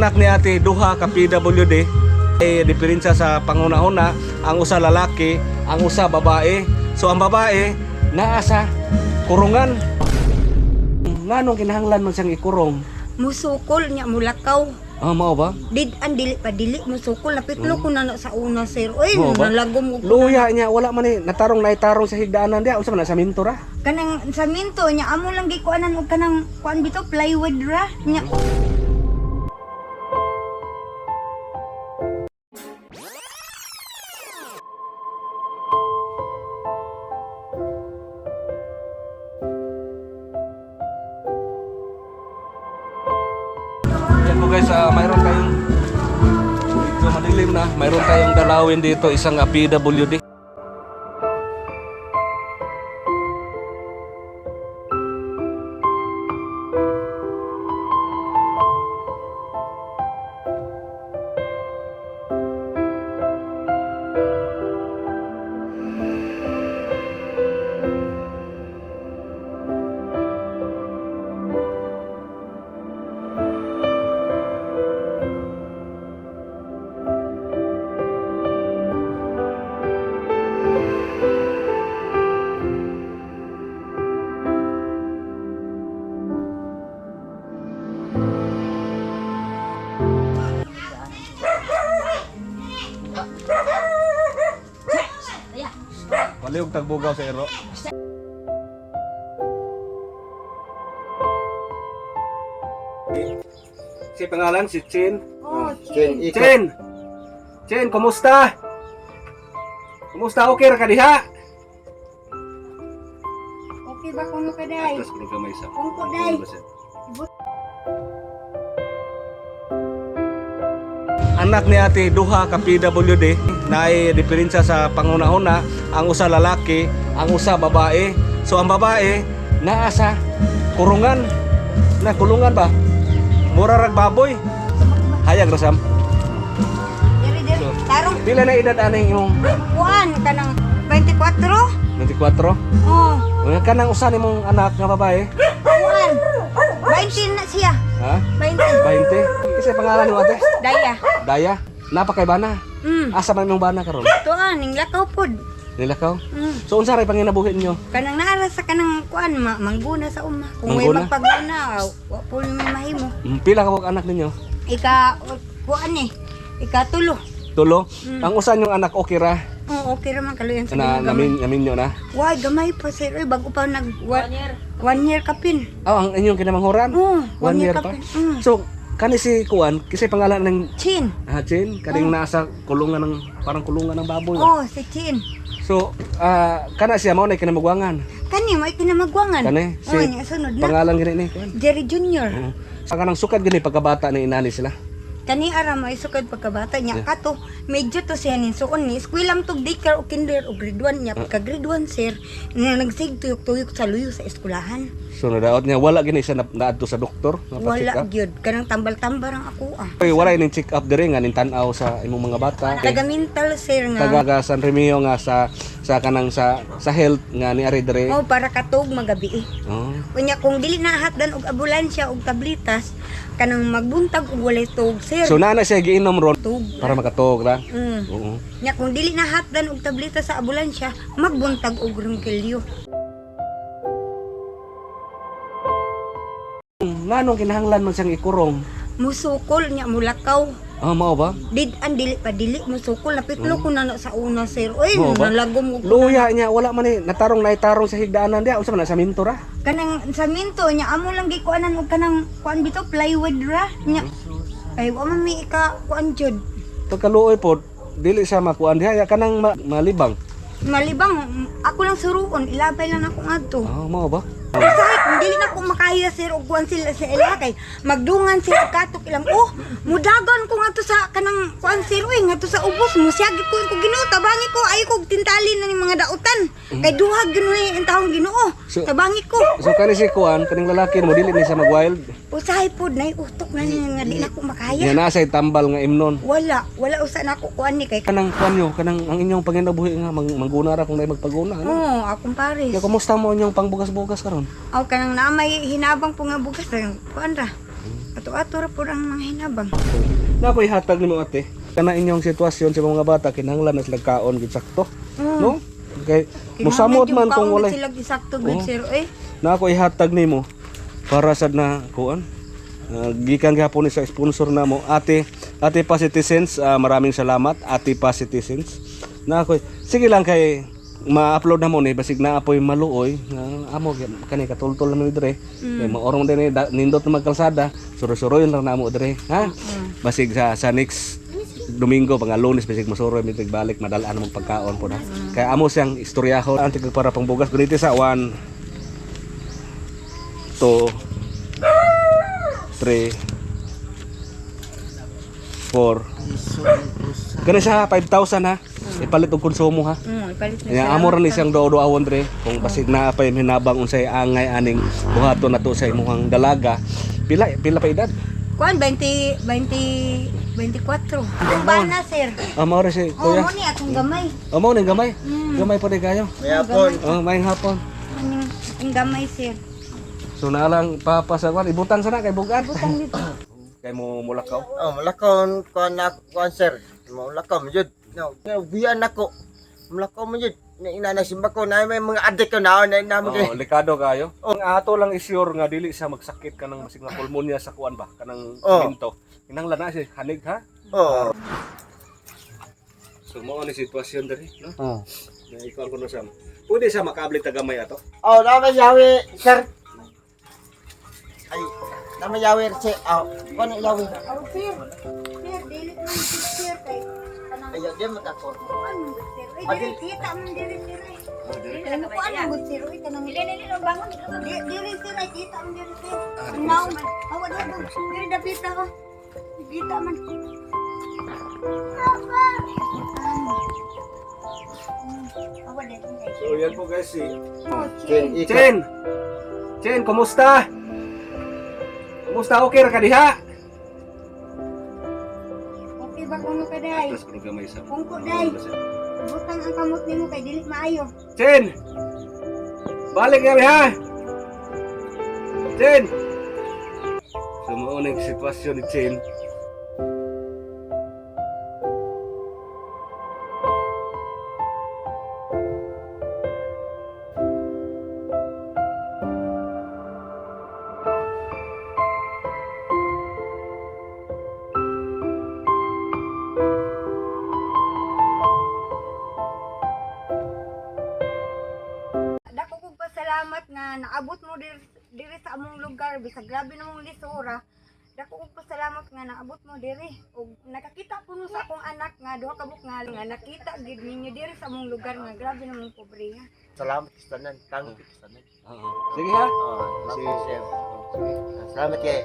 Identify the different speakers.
Speaker 1: anak ni ate duha ka PWD. Diferensya sa panguna-una, ang usa lalaki, ang usa babae. So ang babae naa sa kurungan. Nganong kinahanglan man siyang ikurong?
Speaker 2: Musukol niya mulakaw.
Speaker 1: Mao ba?
Speaker 2: Ang dili pa dili musukol napitlo ko na sa una sir. Oy,
Speaker 1: Mao ba?
Speaker 2: nalagom ko.
Speaker 1: Luya niya wala man ni natarong sa higdaanan dia unsa man na sa minto ra?
Speaker 2: Kanang saminto niya amo lang gikuanan og kanang kuan bito plywood ra nya.
Speaker 1: Yan po guys, mayroon tayong medyo madilim na, mayroon tayong dalawin dito, isang PWD. Palihog tagbugaw sa ero. Si pangalan si Chin.
Speaker 2: Oh,
Speaker 3: Chin,
Speaker 2: Chin.
Speaker 1: Chin! Chin, kumusta? Kumusta? Okay ra ka diha?
Speaker 2: Okay ba kuno ka day?
Speaker 1: Atas kuno kamay sa.
Speaker 2: Kuno ko day.
Speaker 1: Anak ni ate duha ka PWD. Naay diferensya sa panguna-una, ang usa lalaki, ang usa babae. So ang babae naa sa kurungan. Na kulungan ba? Mura rag baboy. Hayag ra sam.
Speaker 2: Diri
Speaker 1: So,
Speaker 2: tarong
Speaker 1: Pila na edad aning imong
Speaker 2: kuan kanang 24.
Speaker 1: 24?
Speaker 2: Oh,
Speaker 1: Unya kanang usa nimong anak nga babae?
Speaker 2: kuan. 20 na siya.
Speaker 1: Ha?
Speaker 2: 20.
Speaker 1: 20? Kasi pangalan mo ate?
Speaker 2: Daya.
Speaker 1: Daya. Napakay bana. Asa man imong bana karon?
Speaker 2: Tuan ning lakaw pod.
Speaker 1: Nilakaw. So unsa ray panginabuhi ninyo?
Speaker 2: Kanang naara sa kanang kuan mangguna sa uma. Kung may
Speaker 1: Mangguna?
Speaker 2: magpaguna, wa po may mahimo.
Speaker 1: Pila ka mga anak ninyo?
Speaker 2: Ika kuan ni. Ika tulo.
Speaker 1: Tulo. Ang usa nyong anak okay ra
Speaker 2: Oh, okay ra man kaluyan sa
Speaker 1: na
Speaker 2: mga gamay.
Speaker 1: namin nyo na.
Speaker 2: Why gamay pa sir, oy bago pa nag 1 year kapin.
Speaker 1: Ang inyong kinamanghuran?
Speaker 2: Oh,
Speaker 1: 1 year pa. So kani si kuan kasi pangalan ng
Speaker 2: Chin.
Speaker 1: Chin kading nasa kulungan ng parang kulungan ng baboy.
Speaker 2: Oh, si Chin.
Speaker 1: So kana siya mao na kinamagwangan.
Speaker 2: Kani mo ikinamagwangan.
Speaker 1: Kani si
Speaker 2: Oh, nya sunod na.
Speaker 1: pangalan gini ni kuan.
Speaker 2: Jerry Jr.
Speaker 1: Sa kanang sukad gini pagkabata ni inani sila.
Speaker 2: Kani ara mo isukad pagkabata niya kato medyo to siya nin suon ni eskwela tog daycare o kinder o grade 1 niya pagka grade 1 sir na nagsig tuyok-tuyok sa luyo sa eskwelahan.
Speaker 1: So nadaot niya wala gini siya naadto sa doktor na pa-check
Speaker 2: Wala
Speaker 1: up.
Speaker 2: gyud kanang tambal-tambal ang ako ah.
Speaker 1: Oy, wala ning check up diri nga ning tan-aw sa imong mga bata.
Speaker 2: Taga mental sir nga.
Speaker 1: Taga San Remio nga sa kanang sa health nga ni ari diri.
Speaker 2: Oh para katog magabi.
Speaker 1: Oh.
Speaker 2: Kunya kung dili na hatdan og ambulansya og tablitas kanang magbuntag og walay tug sir.
Speaker 1: So na siya giinom ron
Speaker 2: Tug.
Speaker 1: para makatog ra.
Speaker 2: Mm.
Speaker 1: Oo.
Speaker 2: Nya kung dili na hatdan og tablitas sa ambulansya magbuntag og rungkilyo.
Speaker 1: Nganong kinahanglan man siyang ikurong?
Speaker 2: Musukol niya mulakaw.
Speaker 1: Mao ba?
Speaker 2: Ang dili pa dili musukol napitlo ko na sa una sir. Oy,
Speaker 1: Mao ba?
Speaker 2: nalagom ko.
Speaker 1: Luya niya wala man ni natarong sa higdaanan dia unsa man na sa minto ra?
Speaker 2: Kanang saminto niya amo lang gikuanan og kanang kuan bito plywood ra nya. Ay wa man mi ika kuan jud.
Speaker 1: Pagkaluoy pod dili siya makuan diha kanang malibang.
Speaker 2: Malibang ako lang suruon ilabay lang ako ngadto.
Speaker 1: Mao ba?
Speaker 2: Say, kung dili na ko makaya sir og kuan sila sa ila kay magdungan sila katok ilang mudagan ko ngadto sa kanang kuan sir oy ngadto sa ubos musyagi ko Ginoo tabangi ko ay ko tintali na ni mga dautan kay duhag ginoy ang taong Ginoo
Speaker 1: So-
Speaker 2: tabangi ko
Speaker 1: So kani si kuan kaning lalaki mo dili ni siya mag-wild.
Speaker 2: usahay pod nay utok na ni nga di na ko makaya.
Speaker 1: Nga naa say tambal nga imnon.
Speaker 2: Wala usa na ako kuan ni kay
Speaker 1: Kanang kuan nyo, kanang ang inyong panginabuhi nga mangguna ra kung may magpaguna. Ano?
Speaker 2: oh akong pares.
Speaker 1: Kaya kumusta mo inyong pangbugas-bugas karon?
Speaker 2: Aw kanang na may hinabang po nga bugas kuan ra. Ato-ato ra pud ang mga hinabang.
Speaker 1: Na ko'y hatag nimo ate. Kana inyong sitwasyon sa mga bata kinahanglan na sila kaon gid sakto. No? Kay musamot man kung
Speaker 2: wala.
Speaker 1: walay.
Speaker 2: Sila gisakto gud
Speaker 1: Oo.
Speaker 2: sir eh.
Speaker 1: Na ako'y hatag nimo para sad na kuan. Gikan gihapon ni sa sponsor namo Ate Pa Citizens, maraming salamat Ate Pa Citizens. Na ako'y sige lang kay ma-upload na mo ni basig na apoy maluoy amo kani katultol na mo dire kay maorong din nindot na magkalsada suro-suroy lang na mo dire ha basig sa next Domingo pang Lunes basig masuroy mi balik madalaan mo pagkaon po na kay amo siyang istoryahon anti para pangbugas guniti sa 1 2 3 4 Gani siya 5,000 ha. Ipalit og konsumo ha.
Speaker 2: Ipalit na
Speaker 1: Ya amo ra ni siyang do-doawon dre kung basig na pa hinabang unsay angay aning buhaton nato sa imong dalaga. Pila pa edad?
Speaker 2: Kuan 24. Ang bana sir.
Speaker 1: Amo ra si
Speaker 2: Oh,
Speaker 1: kuya.
Speaker 2: mo ni atong gamay.
Speaker 1: Amo ni gamay. Gamay pa di kayo.
Speaker 3: Mayapon.
Speaker 1: Oh, mayong hapon.
Speaker 2: Ang gamay sir.
Speaker 1: So na lang papasawan ibutang sana kay bugat.
Speaker 2: Butang dito.
Speaker 1: Kay mo mulakaw.
Speaker 3: Oh, malakon ko na kuan sir. Malakaw mo jud. No, biyan nako. Malakaw mo jud. Inanasimba ko na may mga adik ko na mo
Speaker 1: Oh, likado kayo. Ang ato lang isure nga dili sa magsakit kanang basig nga pulmonya sa kuan ba kanang minto. Kinahanglan na si hanig ha.
Speaker 3: Oh.
Speaker 1: So mo ni sitwasyon diri, no?
Speaker 3: Oh.
Speaker 1: Na ikaw kuno sa. Pwede sa makabli tagamay ato.
Speaker 3: Oh, na yawi sir. Ay, na yawi si kuan yawi.
Speaker 2: Oh sir. Sir, dili man sir kay kanang
Speaker 3: Ayo dia matako.
Speaker 2: kuan mo sir. Ay dili kita man dili sir. Dili na kuan mo sir. Ay kanang dili bangon. Dili sir ay kita man dili sir. Now man. Awa na mo. Dili dapita ka. Kita man. Awa na mo.
Speaker 1: So yan po guys si
Speaker 2: Oh, sir.
Speaker 1: Chen. Chen, kumusta? Kumusta okay ra ka diha?
Speaker 2: Okay ba kuno ka day?
Speaker 1: Tapos programay sa.
Speaker 2: Kungko day. Butang ang kamot nimo kay dili maayo.
Speaker 1: Chen. Balik kami ha. Chen. So mao na yung sitwasyon ni Chen.
Speaker 2: Dako kog pasalamat nga naabot mo diri sa among lugar bisag grabe namong lisura. Dako kog pasalamat nga naabot mo diri ug nakakita kuno sa akong anak nga duha ka bukngal nga nakita gid ninyo diri sa among lugar nga grabe namong pobreng.
Speaker 3: Salamat sa tanan, tangi sa tanan.
Speaker 1: Oo. Sige ha.
Speaker 3: Oh, salamat sir. Salamat kay